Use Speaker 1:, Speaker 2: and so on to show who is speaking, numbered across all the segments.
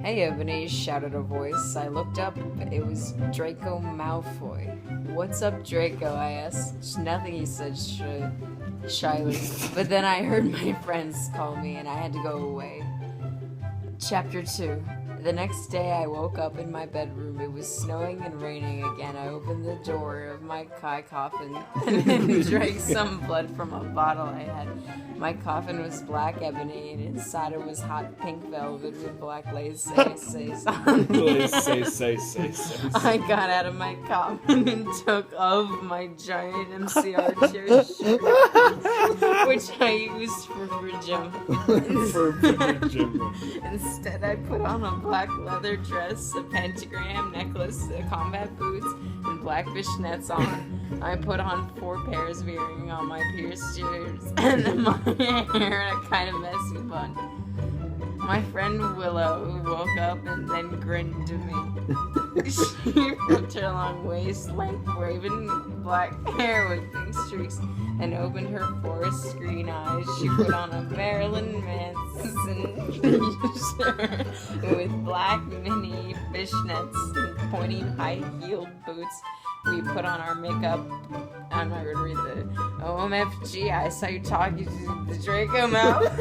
Speaker 1: "Hey, Ebony," shouted a voice. I looked up. It was Draco Malfoy. "What's up, Draco?" I asked. "Nothing," he said shyly. But then I heard my friends call me, and I had to go away. Chapter 2. The next day I woke up in my bedroom. It was snowing and raining again. I opened the door of my coffin and drank some blood from a bottle I had. My coffin was black ebony, and inside it was hot pink velvet with black lace on it. I got out of my coffin and took off my giant MCR chair shirt, which I used for gym. Instead, I put on a black leather dress, a pentagram necklace, combat boots, and black fishnets on. I put on 4 pairs of earrings on my pierced ears, and my hair in a kind of messy bun. My friend Willow woke up and then grinned to me. She flipped her long waist, lank, raven black hair with pink streaks, and opened her forest green eyes. She put on a Marilyn Manson shirt with black mini fishnets and pointy high-heeled boots. We put on our makeup. I'm not going to read the OMFG. I saw you talking to the Draco Mouth.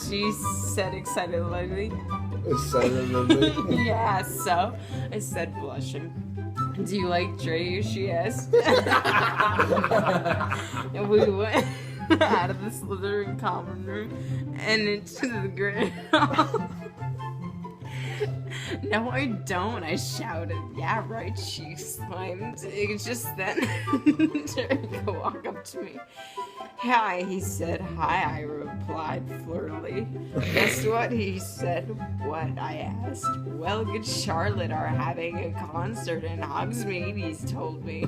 Speaker 1: She said excitedly. Yeah, so I said, blushing. "Do you like Dre?" she asked. And we went out of the Slytherin common room and into the great hall. "No, I don't," I shouted. "Yeah, right," she exclaimed. It's just then Draco walked up to me. "Hi," he said. "Hi," I replied flirtily. "Guess what?" he said. "What?" I asked. "Well, Good Charlotte are having a concert in Hogsmeade," he's told me.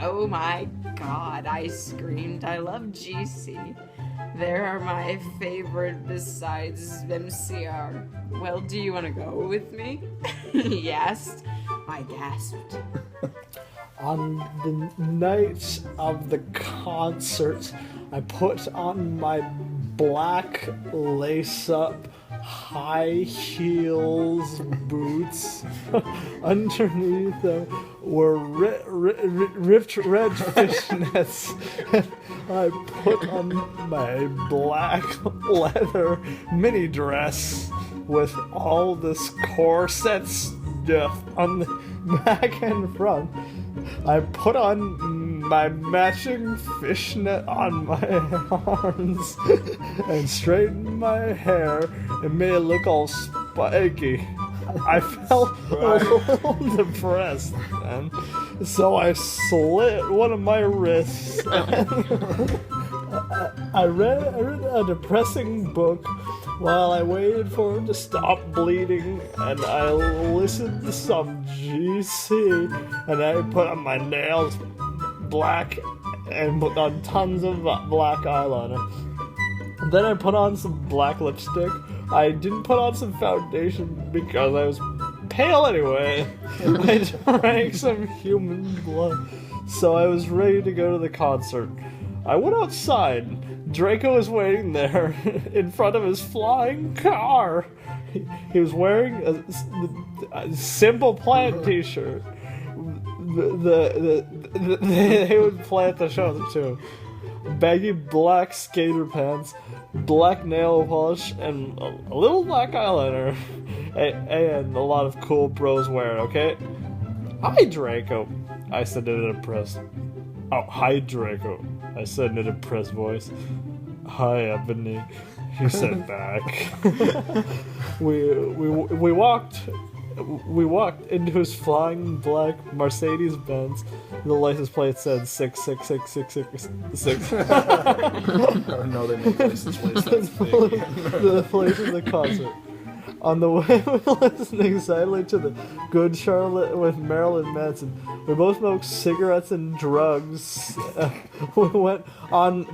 Speaker 1: "Oh my God," I screamed. "I love GC. They're my favorite besides MCR. Well, do you want to go with me?" he asked. I gasped.
Speaker 2: On the night of the concert, I put on my black lace-up high heels boots. Underneath them were ripped red fishnets. I put on my black leather mini dress with all this corset stuff on the back and front. I put on my matching fishnet on my arms and straightened my hair and made it look all spiky. I felt a little depressed then, so I slit one of my wrists. I read a depressing book while I waited for it to stop bleeding, and I listened to some GC, and I put on my nails black and put on tons of black eyeliner. Then I put on some black lipstick. I didn't put on some foundation because I was pale anyway. I drank some human blood, so I was ready to go to the concert. I went outside. Draco was waiting there in front of his flying car. He was wearing a Simple Plan t-shirt. They would play at the show too. Baggy black skater pants, black nail polish, and a little black eyeliner. And a lot of cool bros wear it, okay? "Hi, Draco," I said in a depressed... "Oh, hi, Draco," I said in a depressed voice. "Hi, Ebony," he said back. We walked into his flying black Mercedes-Benz. The license plate said 66666.
Speaker 3: No, they make license plates. That's
Speaker 2: The place of the concert. On the way, we were listening silently to the Good Charlotte with Marilyn Manson. We both smoked cigarettes and drugs. We went on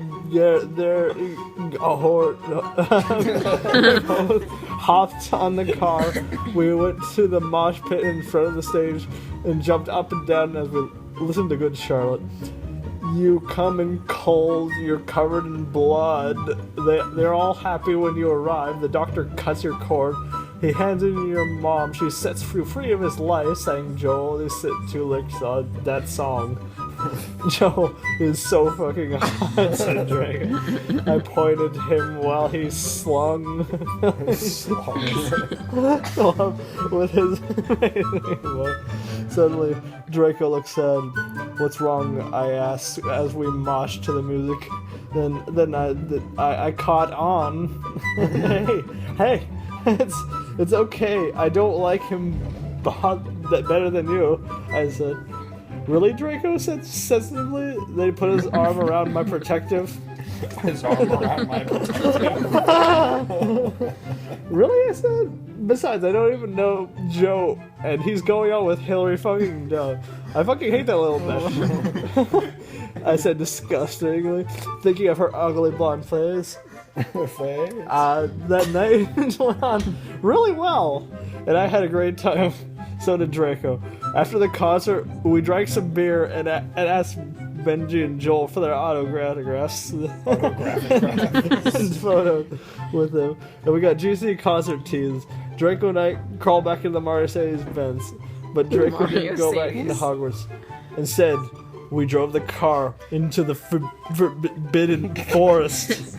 Speaker 2: hopped on the car. We went to the mosh pit in front of the stage and jumped up and down as we listened to Good Charlotte. You come in cold, you're covered in blood. They're all happy when you arrive. The doctor cuts your cord. He hands it to your mom. She sets you free of his life, saying Joel is 2 licks on that song. Joel is so fucking hot, said Drake. I pointed him while he slung with his Suddenly, Draco looked sad. What's wrong? I asked as we moshed to the music. Then I caught on. hey, it's okay. I don't like him better than you, I said. Really, Draco said sensitively. Then he put his arm around my protective.
Speaker 3: His arm around my protective.
Speaker 2: Really, I said? Besides, I don't even know Joe, and he's going out with Hillary fucking down. I fucking hate that little bitch. I said disgustingly, thinking of her ugly blonde face. That night went on really well, and I had a great time. So did Draco. After the concert, we drank some beer and asked Benji and Joel for their autographs and photos with them. And we got juicy concert teas. Draco and I crawled back into the Mercedes Benz, but Draco didn't go back into Hogwarts. Instead, we drove the car into the forbidden forest.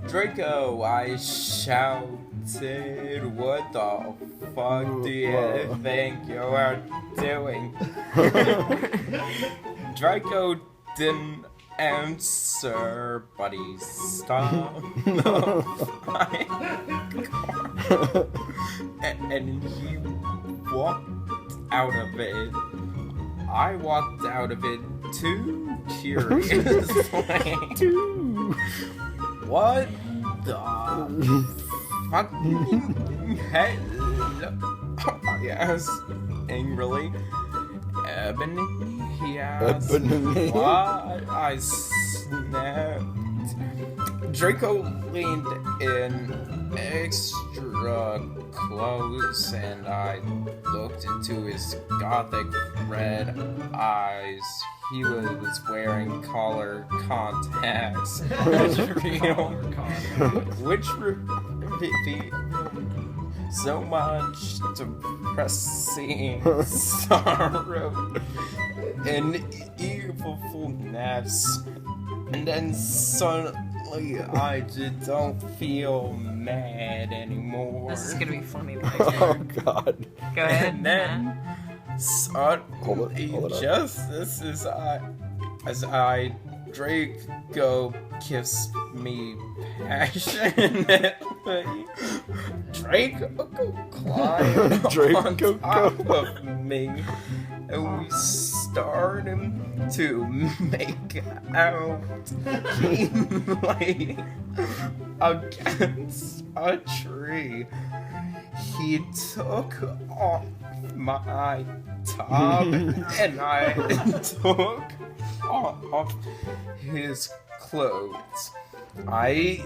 Speaker 4: Draco, I shouted, what the fuck do you think you are doing? Draco didn't answer, but he stopped and he walked out of it. I walked out of it too curiously. What the fucking hell? I asked angrily. Ebony, he asked.
Speaker 3: Ebony.
Speaker 4: What? I snapped. Draco leaned in extra close and I looked into his gothic red eyes. He was wearing color contacts, which revealed so much depressing sorrow and evilness. And then suddenly I just don't feel mad anymore.
Speaker 1: This is gonna be funny.
Speaker 3: Oh God.
Speaker 1: Go ahead.
Speaker 4: And then suddenly, just as I Draco kissed me passionately. Draco climbed on top of me, and we started to make out. He lay against a tree. He took off my top and I took off his clothes. I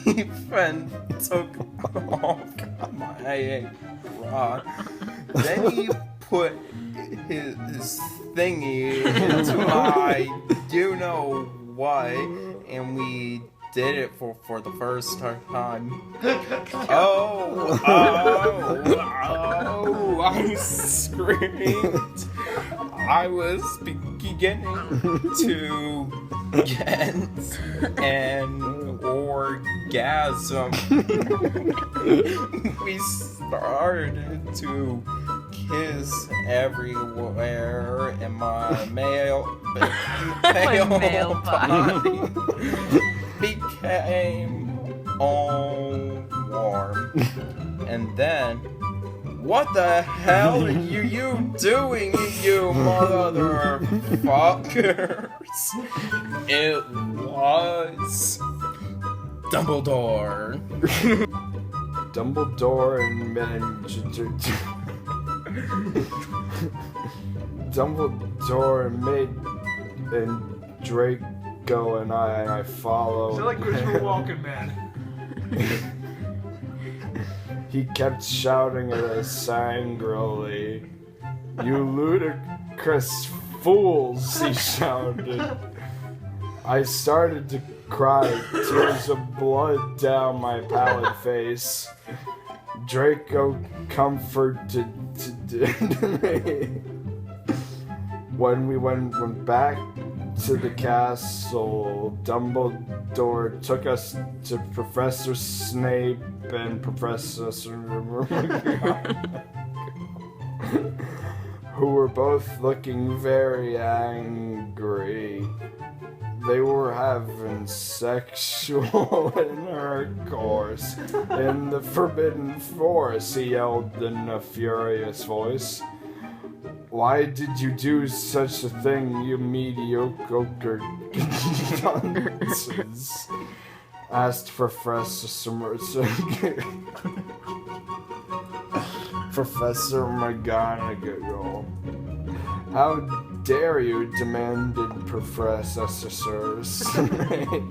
Speaker 4: even took off my bra. Then he put his thingy into my you-know-what, and we did it for the first time. Oh, I screamed. I was beginning to get an orgasm. We started to kiss everywhere in my male body became all warm. And then, what the hell are you doing, you motherfuckers? It was Dumbledore.
Speaker 3: Dumbledore made and Draco and I followed.
Speaker 2: Is that like Christopher Walken, man?
Speaker 3: He kept shouting at us angrily. You ludicrous fools, he shouted. I started to cry, tears of blood down my pallid face. Draco comforted me. When we went back to the castle, Dumbledore took us to Professor Snape and Professor who were both looking very angry. They were having sexual intercourse in the Forbidden Forest, he yelled in a furious voice. Why did you do such a thing, you mediocre dunces? Asked Professor McGonagall. How dare you, demanded Professor Snape.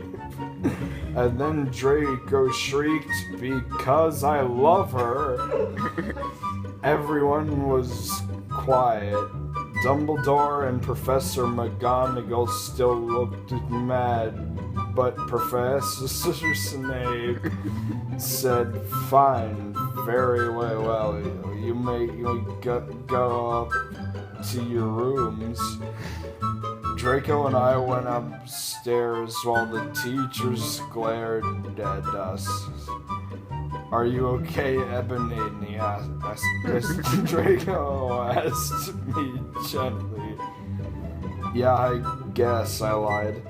Speaker 3: And then Draco shrieked, because I love her. Everyone was quiet. Dumbledore and Professor McGonagall still looked mad, but Professor Snape said, fine, very well, you may go up to your rooms. Draco and I went upstairs while the teachers glared at us. Are you okay, Ebony? Draco asked me gently. Yeah, I guess, I lied.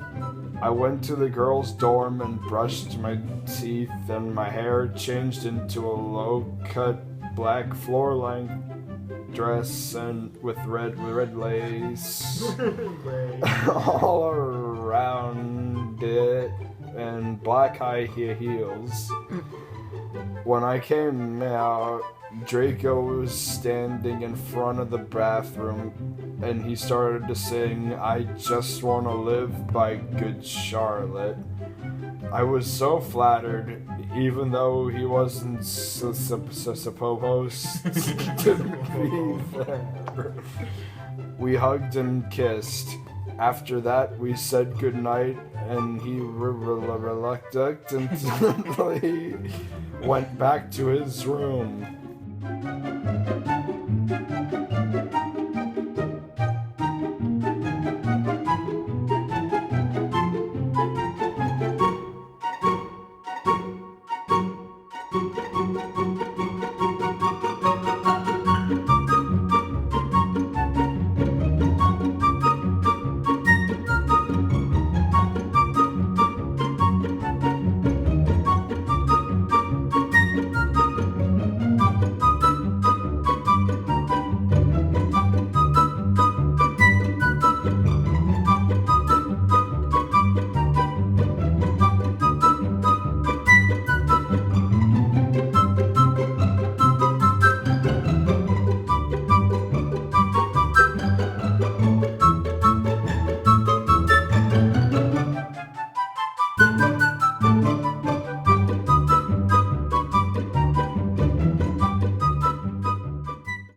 Speaker 3: I went to the girls' dorm and brushed my teeth, and my hair changed into a low-cut black floor-length dress and with red lace all around it and black high heels. When I came out, Draco was standing in front of the bathroom and he started to sing I Just Wanna Live by Good Charlotte. I was so flattered, even though he wasn't supposed to be there. We hugged and kissed. After that, we said goodnight, and he reluctantly went back to his room.